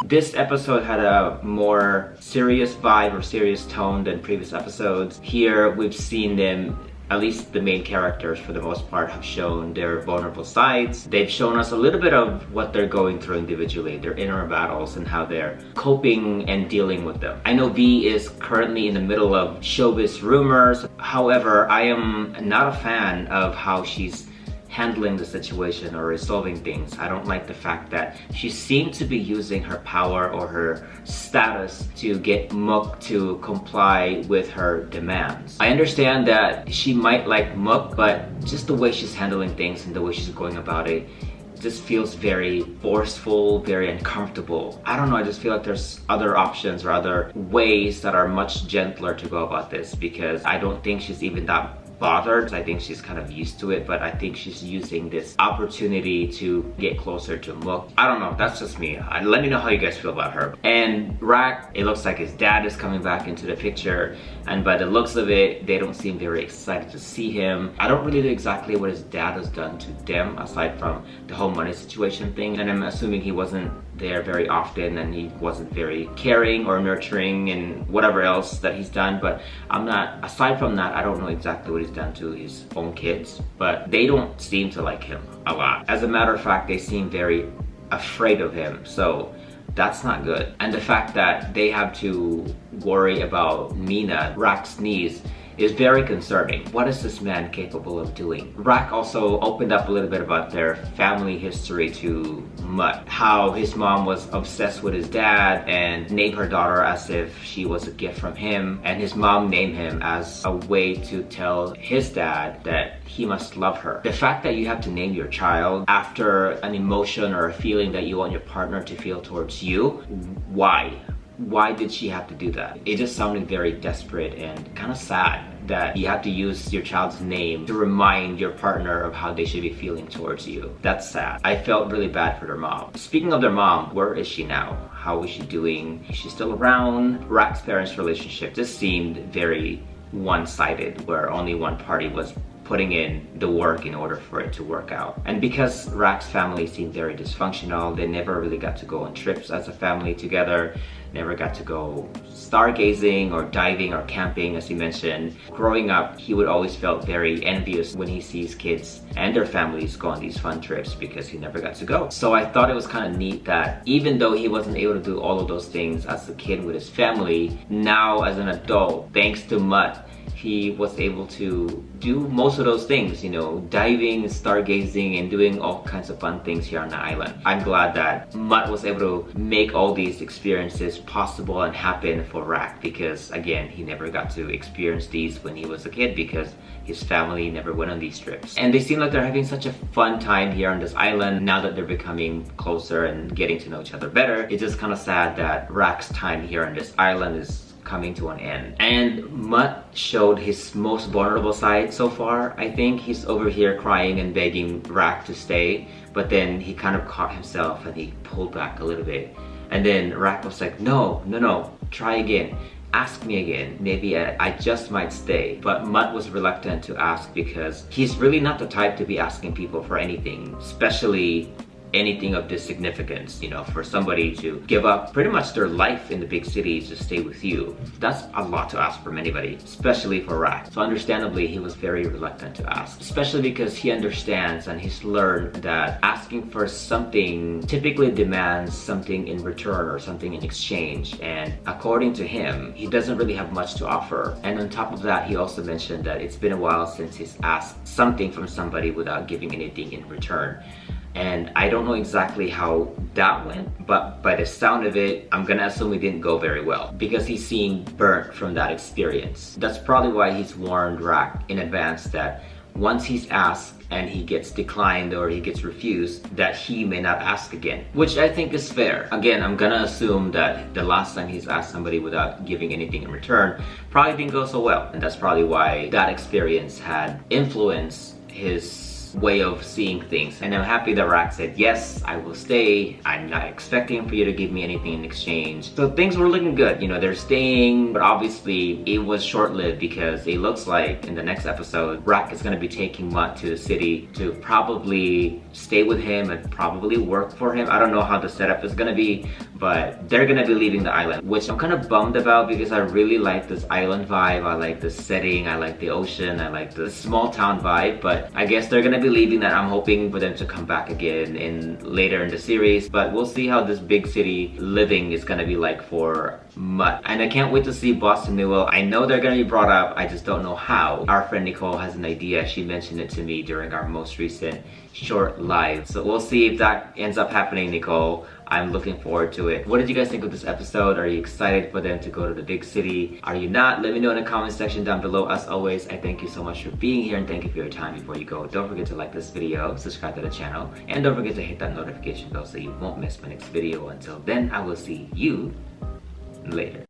This episode had a more serious vibe or serious tone than previous episodes. Here we've seen them, at least the main characters for the most part, have shown their vulnerable sides. They've shown us a little bit of what they're going through individually, their inner battles and how they're coping and dealing with them. I know V is currently in the middle of showbiz rumors. However, I am not a fan of how she's handling the situation or resolving things. I don't like the fact that she seemed to be using her power or her status to get Muk to comply with her demands. I understand that she might like Muk, but just the way she's handling things and the way she's going about it just feels very forceful, very uncomfortable. I don't know, I just feel like there's other options or other ways that are much gentler to go about this, because I don't think she's even that bothered. I think she's kind of used to it, but I think she's using this opportunity to get closer to Muk. I don't know, that's just me. Let me know how you guys feel about her. And Rak, it looks like his dad is coming back into the picture, and by the looks of it, they don't seem very excited to see him. I don't really know exactly what his dad has done to them aside from the whole money situation thing, and I'm assuming he wasn't there very often and he wasn't very caring or nurturing and whatever else that he's done. But aside from that, I don't know exactly what he's done to his own kids, but they don't seem to like him a lot. As a matter of fact, they seem very afraid of him, so that's not good. And the fact that they have to worry about Mina, Rak's niece, is very concerning. What is this man capable of doing? Rak also opened up a little bit about their family history to Mut, how his mom was obsessed with his dad and named her daughter as if she was a gift from him, and his mom named him as a way to tell his dad that he must love her. The fact that you have to name your child after an emotion or a feeling that you want your partner to feel towards you, why? Why did she have to do that? It just sounded very desperate and kind of sad that you have to use your child's name to remind your partner of how they should be feeling towards you. That's sad. I felt really bad for their mom. Speaking of their mom, where is she now? How is she doing? Is she still around? Rak's parents' relationship just seemed very one-sided, where only one party was putting in the work in order for it to work out. And because Rak's family seemed very dysfunctional, they never really got to go on trips as a family together, never got to go stargazing or diving or camping, as he mentioned. Growing up, he would always felt very envious when he sees kids and their families go on these fun trips because he never got to go. So I thought it was kind of neat that even though he wasn't able to do all of those things as a kid with his family, now as an adult, thanks to Mut, he was able to do most of those things, you know, diving, stargazing, and doing all kinds of fun things here on the island. I'm glad that Mut was able to make all these experiences possible and happen for Rak, because again, he never got to experience these when he was a kid because his family never went on these trips. And they seem like they're having such a fun time here on this island now that they're becoming closer and getting to know each other better. It's just kind of sad that Rak's time here on this island is coming to an end. And Mut showed his most vulnerable side so far. I think he's over here crying and begging Rak to stay, but then he kind of caught himself and he pulled back a little bit. And then Rak was like, no, try again. Ask me again. Maybe I just might stay. But Mut was reluctant to ask because he's really not the type to be asking people for anything, especially anything of this significance, you know, for somebody to give up pretty much their life in the big cities to stay with you. That's a lot to ask from anybody, especially for Rak. So understandably, he was very reluctant to ask, especially because he understands and he's learned that asking for something typically demands something in return or something in exchange. And according to him, he doesn't really have much to offer. And on top of that, he also mentioned that it's been a while since he's asked something from somebody without giving anything in return. And I don't know exactly how that went, but by the sound of it, I'm gonna assume it didn't go very well because he's seeing burnt from that experience. That's probably why he's warned Rak in advance that once he's asked and he gets declined or he gets refused, that he may not ask again, which I think is fair. Again, I'm gonna assume that the last time he's asked somebody without giving anything in return probably didn't go so well. And that's probably why that experience had influenced his way of seeing things. And I'm happy that Rak said, yes, I will stay. I'm not expecting for you to give me anything in exchange. So things were looking good. You know, they're staying, but obviously it was short-lived because it looks like in the next episode, Rak is going to be taking Mut to the city to probably stay with him and probably work for him. I don't know how the setup is going to be, but they're going to be leaving the island, which I'm kind of bummed about because I really like this island vibe. I like the setting, I like the ocean, I like the small town vibe, but I guess they're going to be leaving that. I'm hoping for them to come back again later in the series, but we'll see how this big city living is going to be like for Mut. And I can't wait to see Boss and Newell. I know they're going to be brought up, I just don't know how. Our friend Nicole has an idea. She mentioned it to me during our most recent short live. So we'll see if that ends up happening, Nicole. I'm looking forward to it. What did you guys think of this episode? Are you excited for them to go to the big city? Are you not? Let me know in the comment section down below. As always, I thank you so much for being here and thank you for your time. Before you go, don't forget to like this video, subscribe to the channel, and don't forget to hit that notification bell so you won't miss my next video. Until then, I will see you later.